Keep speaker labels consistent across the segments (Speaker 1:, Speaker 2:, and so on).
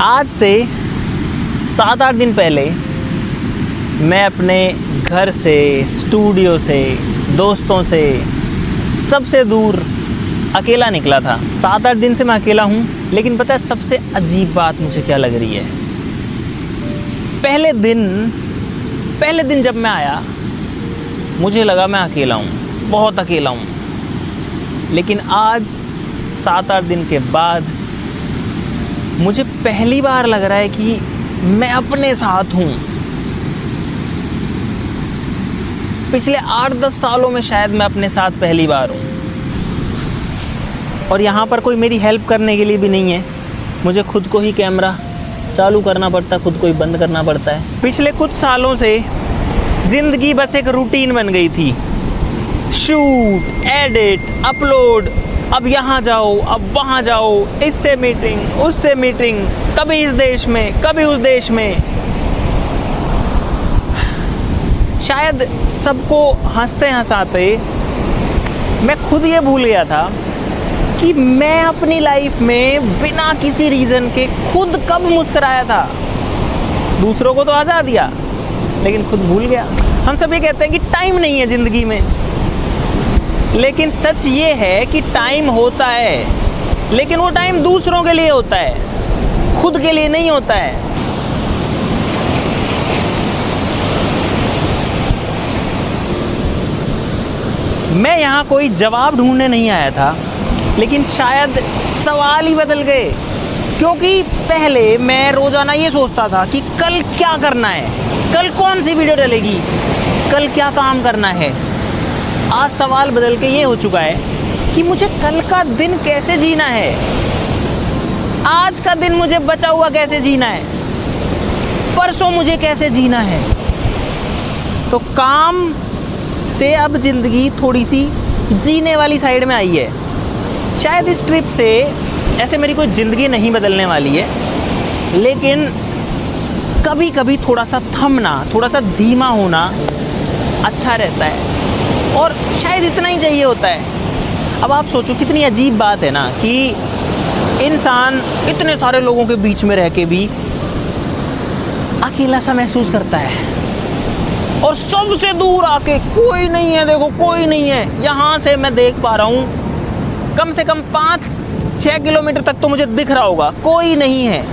Speaker 1: आज से 7-8 दिन पहले मैं अपने घर से, स्टूडियो से, दोस्तों से, सबसे दूर अकेला निकला था। 7-8 दिन से मैं अकेला हूँ, लेकिन पता है सबसे अजीब बात मुझे क्या लग रही है? पहले दिन जब मैं आया मुझे लगा मैं अकेला हूँ, बहुत अकेला हूँ। लेकिन आज 7-8 दिन के बाद मुझे पहली बार लग रहा है कि मैं अपने साथ हूँ। पिछले 8-10 सालों में शायद मैं अपने साथ पहली बार हूँ। और यहाँ पर कोई मेरी हेल्प करने के लिए भी नहीं है। मुझे खुद को ही कैमरा चालू करना पड़ता है, खुद को ही बंद करना पड़ता है। पिछले कुछ सालों से ज़िंदगी बस एक रूटीन बन गई थी। शूट, एडिट, अपलोड, अब यहाँ जाओ, अब वहाँ जाओ, इससे मीटिंग, उससे मीटिंग, कभी इस देश में, कभी उस देश में। शायद सबको हंसते हंसाते मैं खुद ये भूल गया था कि मैं अपनी लाइफ में बिना किसी रीज़न के खुद कब मुस्कुराया था। दूसरों को तो हंसा दिया, लेकिन खुद भूल गया। हम सब ये कहते हैं कि टाइम नहीं है ज़िंदगी में, लेकिन सच ये है कि टाइम होता है, लेकिन वो टाइम दूसरों के लिए होता है, खुद के लिए नहीं होता है। मैं यहाँ कोई जवाब ढूंढने नहीं आया था, लेकिन शायद सवाल ही बदल गए। क्योंकि पहले मैं रोज़ाना ये सोचता था कि कल क्या करना है, कल कौन सी वीडियो डलेगी, कल क्या काम करना है। आज सवाल बदल के ये हो चुका है कि मुझे कल का दिन कैसे जीना है, आज का दिन मुझे बचा हुआ कैसे जीना है, परसों मुझे कैसे जीना है। तो काम से अब ज़िंदगी थोड़ी सी जीने वाली साइड में आई है। शायद इस ट्रिप से ऐसे मेरी कोई ज़िंदगी नहीं बदलने वाली है, लेकिन कभी कभी थोड़ा सा थमना, थोड़ा सा धीमा होना अच्छा रहता है, और शायद इतना ही चाहिए होता है। अब आप सोचो कितनी अजीब बात है ना कि इंसान इतने सारे लोगों के बीच में रह के भी अकेला सा महसूस करता है, और सबसे दूर आके कोई नहीं है, देखो कोई नहीं है। यहाँ से मैं देख पा रहा हूँ कम से कम 5-6 किलोमीटर तक तो मुझे दिख रहा होगा, कोई नहीं है।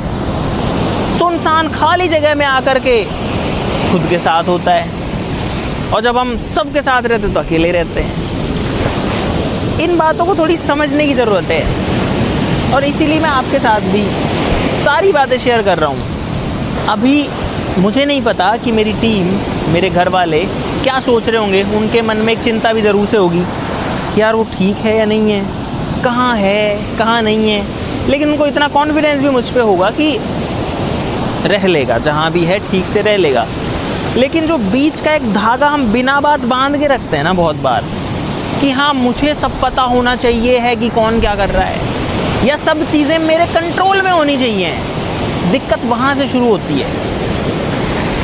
Speaker 1: सुनसान खाली जगह में आकर के खुद के साथ होता है, और जब हम सबके साथ रहते तो अकेले रहते हैं। इन बातों को थोड़ी समझने की ज़रूरत है, और इसीलिए मैं आपके साथ भी सारी बातें शेयर कर रहा हूँ। अभी मुझे नहीं पता कि मेरी टीम, मेरे घर वाले क्या सोच रहे होंगे। उनके मन में एक चिंता भी ज़रूर से होगी कि यार वो ठीक है या नहीं है, कहाँ है कहाँ नहीं है। लेकिन उनको इतना कॉन्फिडेंस भी मुझ पर होगा कि रह लेगा, जहाँ भी है ठीक से रह लेगा। लेकिन जो बीच का एक धागा हम बिना बात बांध के रखते हैं ना बहुत बार, कि हाँ मुझे सब पता होना चाहिए है कि कौन क्या कर रहा है, या सब चीज़ें मेरे कंट्रोल में होनी चाहिए, दिक्कत वहाँ से शुरू होती है।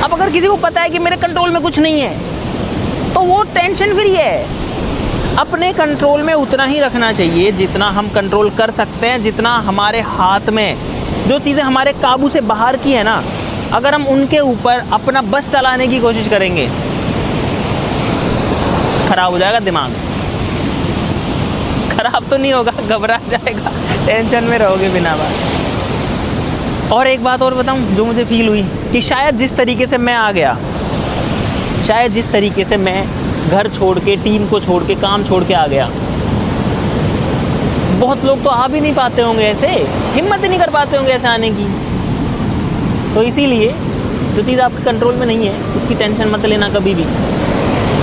Speaker 1: अब अगर किसी को पता है कि मेरे कंट्रोल में कुछ नहीं है, तो वो टेंशन फ्री है। अपने कंट्रोल में उतना ही रखना चाहिए जितना हम कंट्रोल कर सकते हैं, जितना हमारे हाथ में। जो चीज़ें हमारे काबू से बाहर की है ना, अगर हम उनके ऊपर अपना बस चलाने की कोशिश करेंगे, खराब हो जाएगा दिमाग। खराब तो नहीं होगा, घबरा जाएगा, टेंशन में रहोगे बिना बात। और एक बात और बताऊं जो मुझे फील हुई, कि शायद जिस तरीके से मैं आ गया, शायद जिस तरीके से मैं घर छोड़ के, टीम को छोड़ के, काम छोड़ के आ गया, बहुत लोग तो आ भी नहीं पाते होंगे, ऐसे हिम्मत ही नहीं कर पाते होंगे ऐसे आने की। तो इसीलिए जो चीज़ आपके कंट्रोल में नहीं है उसकी टेंशन मत लेना कभी भी।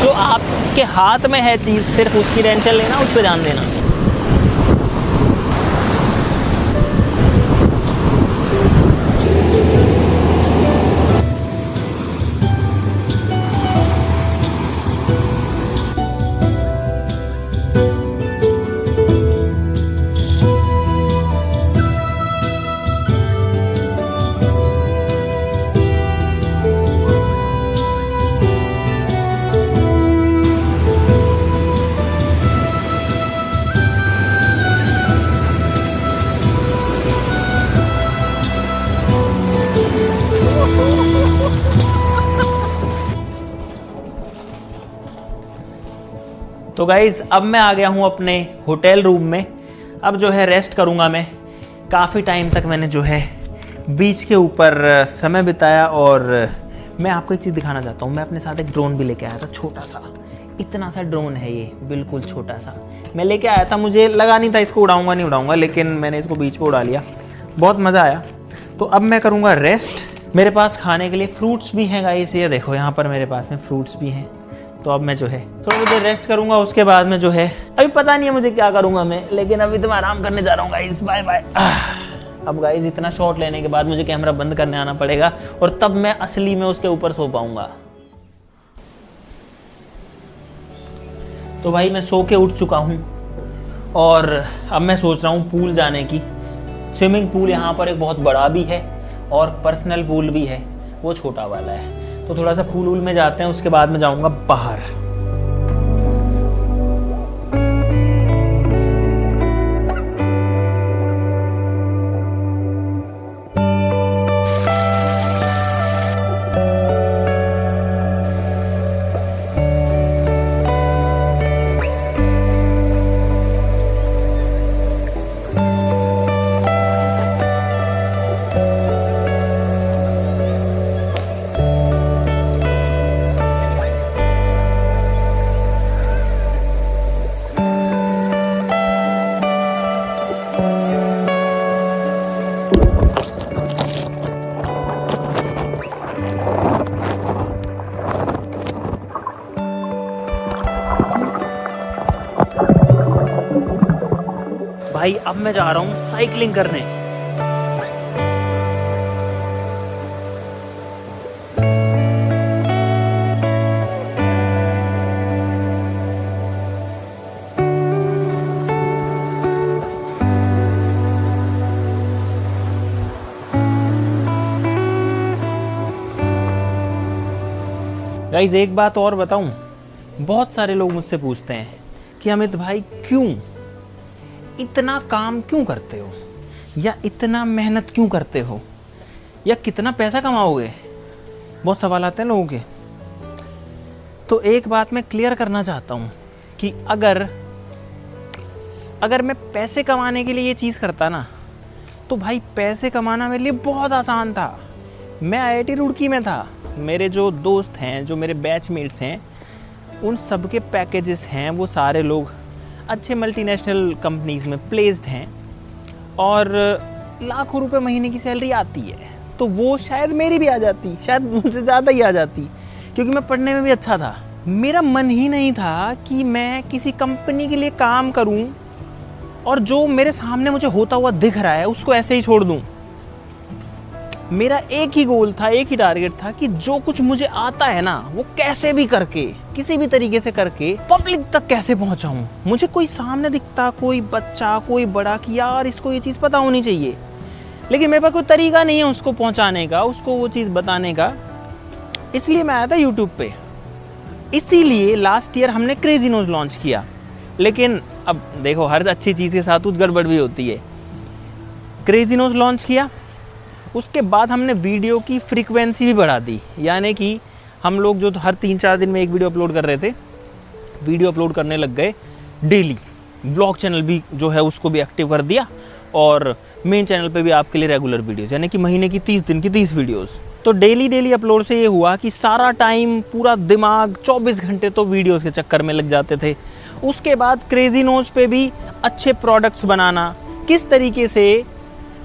Speaker 1: जो आपके हाथ में है चीज़, सिर्फ उसकी टेंशन लेना, उस पर ध्यान देना। तो गाइज अब मैं आ गया हूँ अपने होटल रूम में। अब जो है रेस्ट करूँगा मैं। काफ़ी टाइम तक मैंने जो है बीच के ऊपर समय बिताया और मैं आपको एक चीज़ दिखाना चाहता हूँ। मैं अपने साथ एक ड्रोन भी लेके आया था, छोटा सा, इतना सा ड्रोन है ये, बिल्कुल छोटा सा मैं लेके आया था। मुझे लगा नहीं था इसको उड़ाऊंगा नहीं उड़ाऊंगा, लेकिन मैंने इसको बीच पे उड़ा लिया, बहुत मज़ा आया। तो अब मैं करूँगा रेस्ट। मेरे पास खाने के लिए फ्रूट्स भी हैं गाइस, ये देखो यहाँ पर मेरे पास में फ्रूट्स भी हैं। तो अब मैं जो है थोड़ा देर रेस्ट करूँगा, उसके बाद में जो है अभी पता नहीं है मुझे क्या करूँगा मैं, लेकिन अभी तो मैं आराम करने जा रहा हूँ गाइस। Bye bye. अब गाइस इतना शॉट लेने के बाद मुझे कैमरा बंद करने आना पड़ेगा और तब मैं असली में उसके ऊपर सो पाऊंगा। तो भाई मैं सो के उठ चुका हूँ और अब मैं सोच रहा हूँ पूल जाने की। स्विमिंग पूल यहाँ पर एक बहुत बड़ा भी है और पर्सनल पूल भी है, वो छोटा वाला है। तो थोड़ा सा पूल वूल में जाते हैं, उसके बाद में जाऊँगा बाहर। भाई अब मैं जा रहा हूँ साइकिलिंग करने। गाइस एक बात और बताऊं, बहुत सारे लोग मुझसे पूछते हैं कि अमित भाई क्यों इतना काम क्यों करते हो, या इतना मेहनत क्यों करते हो, या कितना पैसा कमाओगे। बहुत सवाल आते हैं लोगों के। तो एक बात मैं क्लियर करना चाहता हूं कि अगर मैं पैसे कमाने के लिए ये चीज़ करता ना, तो भाई पैसे कमाना मेरे लिए बहुत आसान था। मैं IIT रुड़की में था, मेरे जो दोस्त हैं, जो मेरे बैचमेट्स हैं, उन सब के पैकेजेस हैं, वो सारे लोग अच्छे मल्टीनेशनल कंपनीज़ में प्लेस्ड हैं और लाखों रुपए महीने की सैलरी आती है। तो वो शायद मेरी भी आ जाती, शायद मुझसे ज़्यादा ही आ जाती, क्योंकि मैं पढ़ने में भी अच्छा था। मेरा मन ही नहीं था कि मैं किसी कंपनी के लिए काम करूं और जो मेरे सामने मुझे होता हुआ दिख रहा है उसको ऐसे ही छोड़ दूं। मेरा एक ही गोल था, एक ही टारगेट था कि जो कुछ मुझे आता है ना, वो कैसे भी करके, किसी भी तरीके से करके पब्लिक तक कैसे पहुंचाऊं। मुझे कोई सामने दिखता, कोई बच्चा, कोई बड़ा, कि यार इसको ये चीज़ पता होनी चाहिए, लेकिन मेरे पास कोई तरीका नहीं है उसको पहुंचाने का, उसको वो चीज़ बताने का। इसलिए मैं आया था यूट्यूब पे। इसीलिए लास्ट ईयर हमने क्रेजी नोज लॉन्च किया। लेकिन अब देखो, हर अच्छी चीज़ के साथ कुछ गड़बड़ भी होती है। क्रेजी नोज लॉन्च किया, उसके बाद हमने वीडियो की फ्रीक्वेंसी भी बढ़ा दी, यानी कि हम लोग जो हर 3-4 दिन में एक वीडियो अपलोड कर रहे थे, वीडियो अपलोड करने लग गए डेली। व्लॉग चैनल भी जो है उसको भी एक्टिव कर दिया और मेन चैनल पे भी आपके लिए रेगुलर वीडियोस, यानी कि महीने की 30 दिन की 30 वीडियोस। तो डेली अपलोड से ये हुआ कि सारा टाइम, पूरा दिमाग 24 घंटे तो वीडियोस के चक्कर में लग जाते थे। उसके बाद क्रेजी नोज पे भी अच्छे प्रोडक्ट्स बनाना, किस तरीके से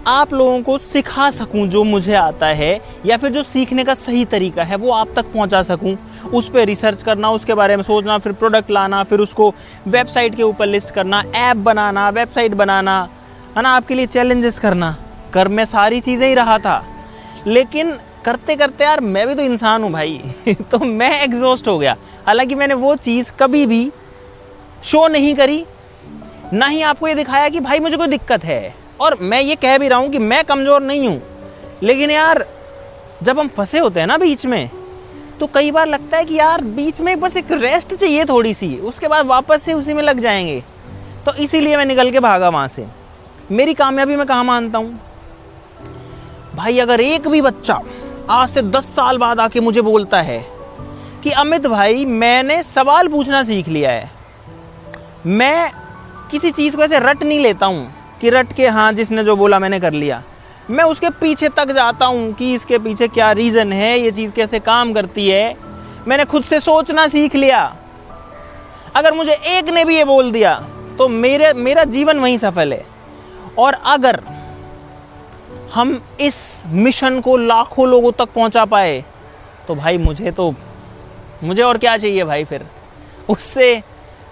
Speaker 1: आप लोगों को सिखा सकूं जो मुझे आता है, या फिर जो सीखने का सही तरीका है वो आप तक पहुंचा सकूं, उस पर रिसर्च करना, उसके बारे में सोचना, फिर प्रोडक्ट लाना, फिर उसको वेबसाइट के ऊपर लिस्ट करना, ऐप बनाना, वेबसाइट बनाना, है ना, आपके लिए चैलेंजेस करना। मैं सारी चीज़ें ही रहा था, लेकिन करते करते यार मैं भी तो इंसान हूँ भाई तो मैं एग्जॉस्ट हो गया। हालांकि मैंने वो चीज़ कभी भी शो नहीं करी, ना ही आपको ये दिखाया कि भाई मुझे कोई दिक्कत है, और मैं ये कह भी रहा हूँ कि मैं कमज़ोर नहीं हूँ। लेकिन यार जब हम फंसे होते हैं ना बीच में, तो कई बार लगता है कि यार बीच में बस एक रेस्ट चाहिए थोड़ी सी, उसके बाद वापस से उसी में लग जाएंगे। तो इसीलिए मैं निकल के भागा वहाँ से। मेरी कामयाबी मैं कहाँ मानता हूँ भाई, अगर एक भी बच्चा आज से 10 साल बाद आके मुझे बोलता है कि अमित भाई मैंने सवाल पूछना सीख लिया है, मैं किसी चीज़ को ऐसे रट नहीं लेता हूँ कि रट के हाँ जिसने जो बोला मैंने कर लिया। मैं उसके पीछे तक जाता हूँ कि इसके पीछे क्या रीज़न है, ये चीज़ कैसे काम करती है। मैंने खुद से सोचना सीख लिया। अगर मुझे एक ने भी ये बोल दिया तो मेरा जीवन वहीं सफल है। और अगर हम इस मिशन को लाखों लोगों तक पहुंचा पाए तो भाई मुझे और क्या चाहिए भाई। फिर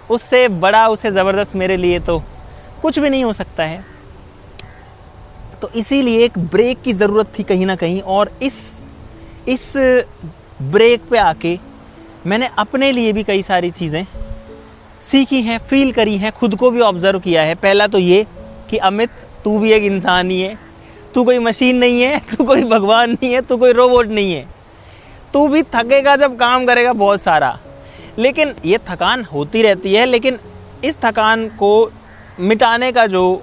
Speaker 1: उससे बड़ा, उससे ज़बरदस्त मेरे लिए तो कुछ भी नहीं हो सकता है। तो इसीलिए एक ब्रेक की ज़रूरत थी कहीं ना कहीं। और इस ब्रेक पे आके मैंने अपने लिए भी कई सारी चीज़ें सीखी हैं, फील करी हैं, खुद को भी ऑब्ज़र्व किया है। पहला तो ये कि अमित, तू भी एक इंसान ही है, तू कोई मशीन नहीं है, तू कोई भगवान नहीं है, तू कोई रोबोट नहीं है। तू भी थकेगा जब काम करेगा बहुत सारा, लेकिन ये थकान होती रहती है। लेकिन इस थकान को मिटाने का जो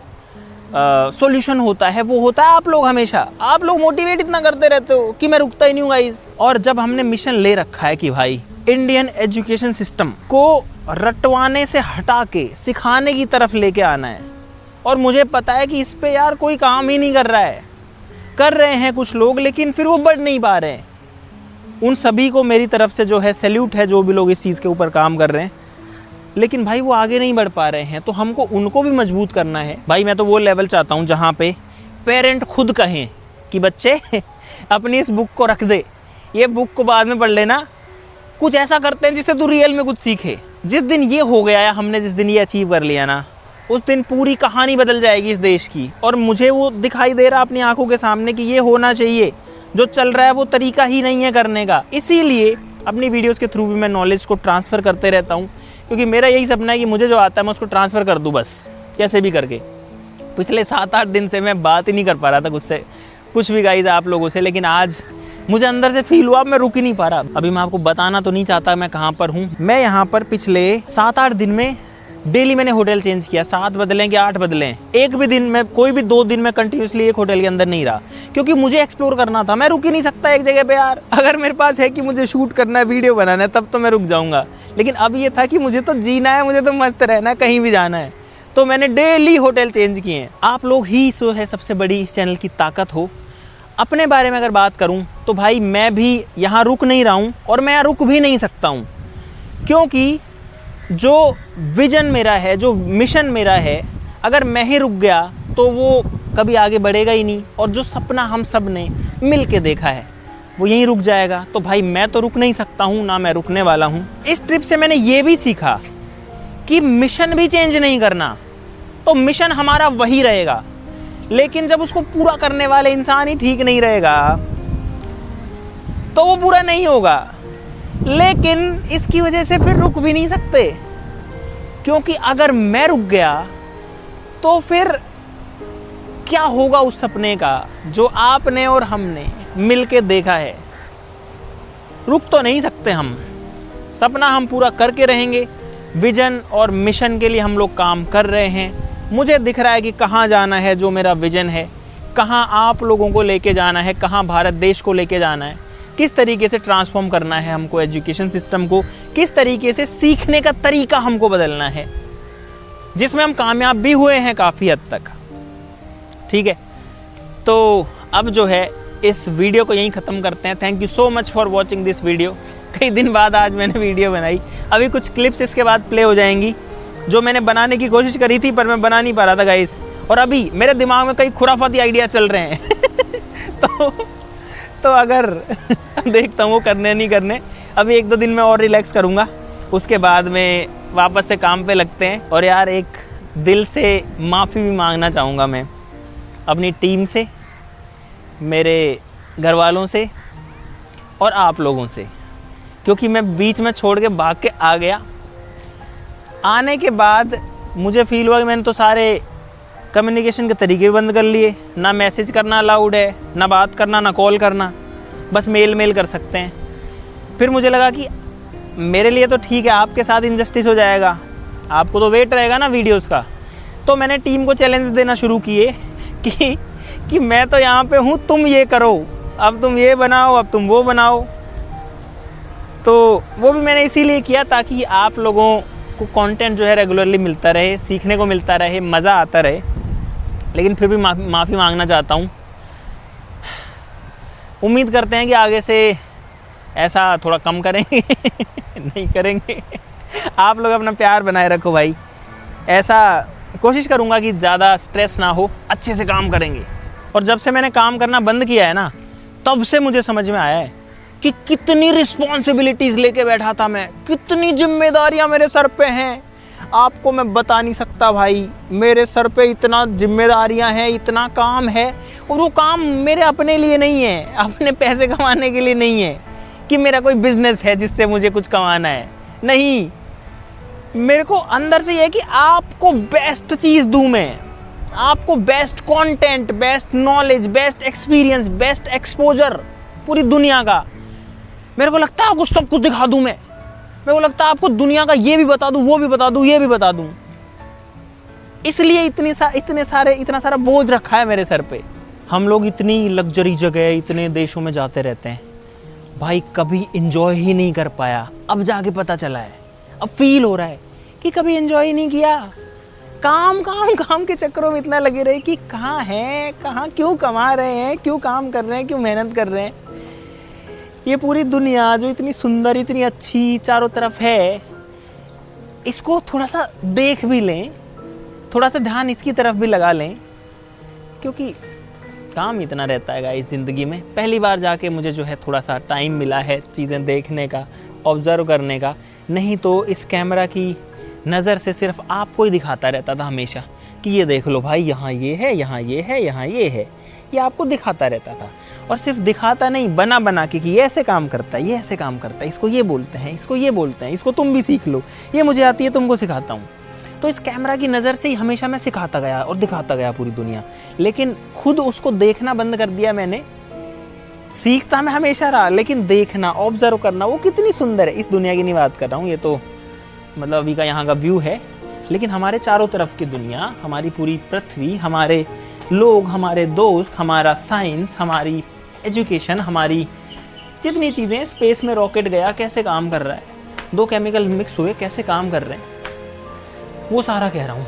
Speaker 1: सॉल्यूशन होता है वो होता है आप लोग। हमेशा आप लोग मोटिवेट इतना करते रहते हो कि मैं रुकता ही नहीं हूँ गाइस। और जब हमने मिशन ले रखा है कि भाई इंडियन एजुकेशन सिस्टम को रटवाने से हटा के सिखाने की तरफ लेके आना है, और मुझे पता है कि इस पे यार कोई काम ही नहीं कर रहा है, कर रहे हैं कुछ लोग लेकिन फिर वो बढ़ नहीं पा रहे हैं। उन सभी को मेरी तरफ से जो है सैल्यूट है, जो भी लोग इस चीज़ के ऊपर काम कर रहे हैं। लेकिन भाई वो आगे नहीं बढ़ पा रहे हैं, तो हमको उनको भी मजबूत करना है। भाई मैं तो वो लेवल चाहता हूँ जहाँ पे पेरेंट खुद कहें कि बच्चे अपनी इस बुक को रख दे, ये बुक को बाद में पढ़ लेना, कुछ ऐसा करते हैं जिससे तू रियल में कुछ सीखे। जिस दिन ये हो गया है, हमने जिस दिन ये अचीव कर लिया ना, उस दिन पूरी कहानी बदल जाएगी इस देश की। और मुझे वो दिखाई दे रहा अपनी आंखों के सामने कि ये होना चाहिए। जो चल रहा है वो तरीका ही नहीं है करने का। इसीलिए अपनी वीडियोस के थ्रू भी मैं नॉलेज को ट्रांसफ़र करते रहता हूँ, क्योंकि मेरा यही सपना है कि मुझे जो आता है मैं उसको ट्रांसफ़र कर दूँ, बस कैसे भी करके। पिछले 7-8 दिन से मैं बात ही नहीं कर पा रहा था कुछ भी गाइज आप लोगों से, लेकिन आज मुझे अंदर से फील हुआ, मैं रुक ही नहीं पा रहा। अभी मैं आपको बताना तो नहीं चाहता मैं कहाँ पर हूँ। मैं यहाँ पर पिछले 7-8 दिन में डेली मैंने होटल चेंज किया, 7 बदलें कि 8 बदलें। एक भी दिन में, कोई भी 2 दिन में कंटिन्यूसली एक होटल के अंदर नहीं रहा, क्योंकि मुझे एक्सप्लोर करना था। मैं रुक ही नहीं सकता एक जगह पे यार। अगर मेरे पास है कि मुझे शूट करना है, वीडियो बनाना है, तब तो मैं रुक जाऊँगा। लेकिन अब ये था कि मुझे तो जीना है, मुझे तो मस्त रहना है, कहीं भी जाना है, तो मैंने डेली होटल चेंज किए हैं। आप लोग ही सो है सबसे बड़ी इस चैनल की ताकत हो। अपने बारे में अगर बात करूं तो भाई मैं भी यहाँ रुक नहीं रहा हूँ, और मैं यहाँ रुक भी नहीं सकता हूँ, क्योंकि जो विजन मेरा है, जो मिशन मेरा है, अगर मैं ही रुक गया तो वो कभी आगे बढ़ेगा ही नहीं। और जो सपना हम सब ने मिल के देखा है वो यहीं रुक जाएगा। तो भाई मैं तो रुक नहीं सकता हूँ, ना मैं रुकने वाला हूँ। इस ट्रिप से मैंने ये भी सीखा कि मिशन भी चेंज नहीं करना, तो मिशन हमारा वही रहेगा। लेकिन जब उसको पूरा करने वाले इंसान ही ठीक नहीं रहेगा तो वो पूरा नहीं होगा। लेकिन इसकी वजह से फिर रुक भी नहीं सकते, क्योंकि अगर मैं रुक गया तो फिर क्या होगा उस सपने का जो आपने और हमने मिलके देखा है। रुक तो नहीं सकते हम, सपना हम पूरा करके रहेंगे। विजन और मिशन के लिए हम लोग काम कर रहे हैं। मुझे दिख रहा है कि कहाँ जाना है, जो मेरा विजन है, कहाँ आप लोगों को लेके जाना है, कहाँ भारत देश को लेके जाना है, किस तरीके से ट्रांसफॉर्म करना है हमको एजुकेशन सिस्टम को, किस तरीके से सीखने का तरीका हमको बदलना है, जिसमें हम कामयाब भी हुए हैं काफ़ी हद तक। ठीक है, तो अब जो है इस वीडियो को यहीं ख़त्म करते हैं। Thank you so much for watching this video. कई दिन बाद आज मैंने वीडियो बनाई। अभी कुछ क्लिप्स इसके बाद प्ले हो जाएंगी जो मैंने बनाने की कोशिश करी थी, पर मैं बना नहीं पा रहा था गाइस। और अभी मेरे दिमाग में कई खुराफाती आइडिया चल रहे हैं तो अगर देखता हूँ वो करने नहीं करने। अभी 1-2 दिन में और रिलैक्स करूँगा, उसके बाद में वापस से काम पे लगते हैं। और यार एक दिल से माफ़ी भी मांगना चाहूँगा मैं अपनी टीम से, मेरे घर वालों से और आप लोगों से, क्योंकि मैं बीच में छोड़ के भाग के आ गया। आने के बाद मुझे फील हुआ कि मैंने तो सारे कम्युनिकेशन के तरीके भी बंद कर लिए। ना मैसेज करना अलाउड है, ना बात करना, ना कॉल करना, बस मेल कर सकते हैं। फिर मुझे लगा कि मेरे लिए तो ठीक है, आपके साथ इनजस्टिस हो जाएगा, आपको तो वेट रहेगा ना वीडियोस का। तो मैंने टीम को चैलेंज देना शुरू किए कि मैं तो यहाँ पे हूँ, तुम ये करो, अब तुम ये बनाओ, अब तुम वो बनाओ। तो वो भी मैंने इसीलिए किया ताकि आप लोगों आपको कंटेंट जो है रेगुलरली मिलता रहे, सीखने को मिलता रहे, मज़ा आता रहे। लेकिन फिर भी माफ़ी मांगना चाहता हूँ। उम्मीद करते हैं कि आगे से ऐसा थोड़ा कम करेंगे नहीं करेंगे। आप लोग अपना प्यार बनाए रखो भाई। ऐसा कोशिश करूँगा कि ज़्यादा स्ट्रेस ना हो, अच्छे से काम करेंगे। और जब से मैंने काम करना बंद किया है ना, तब से मुझे समझ में आया है कि कितनी रिस्पॉन्सिबिलिटीज़ लेके बैठा था मैं, कितनी जिम्मेदारियां मेरे सर पे हैं। आपको मैं बता नहीं सकता भाई, मेरे सर पे इतना जिम्मेदारियां हैं, इतना काम है। और वो काम मेरे अपने लिए नहीं है, अपने पैसे कमाने के लिए नहीं है कि मेरा कोई बिजनेस है जिससे मुझे कुछ कमाना है। नहीं, मेरे को अंदर से ये है कि आपको बेस्ट चीज़ दूँ मैं, आपको best content, best knowledge, best experience, best exposure पूरी दुनिया का। मेरे को लगता है आपको सब कुछ दिखा दूं मैं। मेरे को लगता है आपको दुनिया का ये भी बता दूं, वो भी बता दूं, ये भी बता दूं। इसलिए इतना सारा बोझ रखा है मेरे सर पे। हम लोग इतनी लग्जरी जगह, इतने देशों में जाते रहते हैं भाई, कभी एंजॉय ही नहीं कर पाया। अब जाके पता चला है, अब फील हो रहा है कि कभी एंजॉय ही नहीं किया। काम काम काम के चक्करों में इतना लगे रहे कि कहाँ हैं, कहाँ, क्यों कमा रहे हैं, क्यों काम कर रहे हैं, क्यों मेहनत कर रहे हैं। ये पूरी दुनिया जो इतनी सुंदर, इतनी अच्छी चारों तरफ है, इसको थोड़ा सा देख भी लें, थोड़ा सा ध्यान इसकी तरफ भी लगा लें। क्योंकि काम इतना रहता है इस ज़िंदगी में। पहली बार जाके मुझे जो है थोड़ा सा टाइम मिला है चीज़ें देखने का, ऑब्ज़र्व करने का। नहीं तो इस कैमरा की नज़र से सिर्फ आपको ही दिखाता रहता था हमेशा कि ये देख लो भाई, यहाँ ये है, यहाँ ये है, यहाँ ये है। ये आपको दिखाता रहता था। और सिर्फ दिखाता नहीं, बना बना के कि ये ऐसे काम करता है, ये ऐसे काम करता है, इसको ये बोलते हैं, इसको ये बोलते हैं, इसको तुम भी सीख लो, ये मुझे आती है, तुमको सिखाता हूँ। तो इस कैमरा की नज़र से ही हमेशा मैं सिखाता गया और दिखाता गया पूरी दुनिया। लेकिन खुद उसको देखना बंद कर दिया मैंने। सीखता मैं हमेशा रहा, लेकिन देखना, ऑब्जर्व करना, वो कितनी सुंदर है। इस दुनिया की नहीं बात कर रहा हूँ, ये तो मतलब अभी का यहाँ का व्यू है। लेकिन हमारे चारों तरफ की दुनिया, हमारी पूरी पृथ्वी, हमारे लोग, हमारे दोस्त, हमारा साइंस, हमारी एजुकेशन, हमारी जितनी चीज़ें, स्पेस में रॉकेट गया कैसे काम कर रहा है, 2 केमिकल मिक्स हुए कैसे काम कर रहे हैं, वो सारा कह रहा हूँ।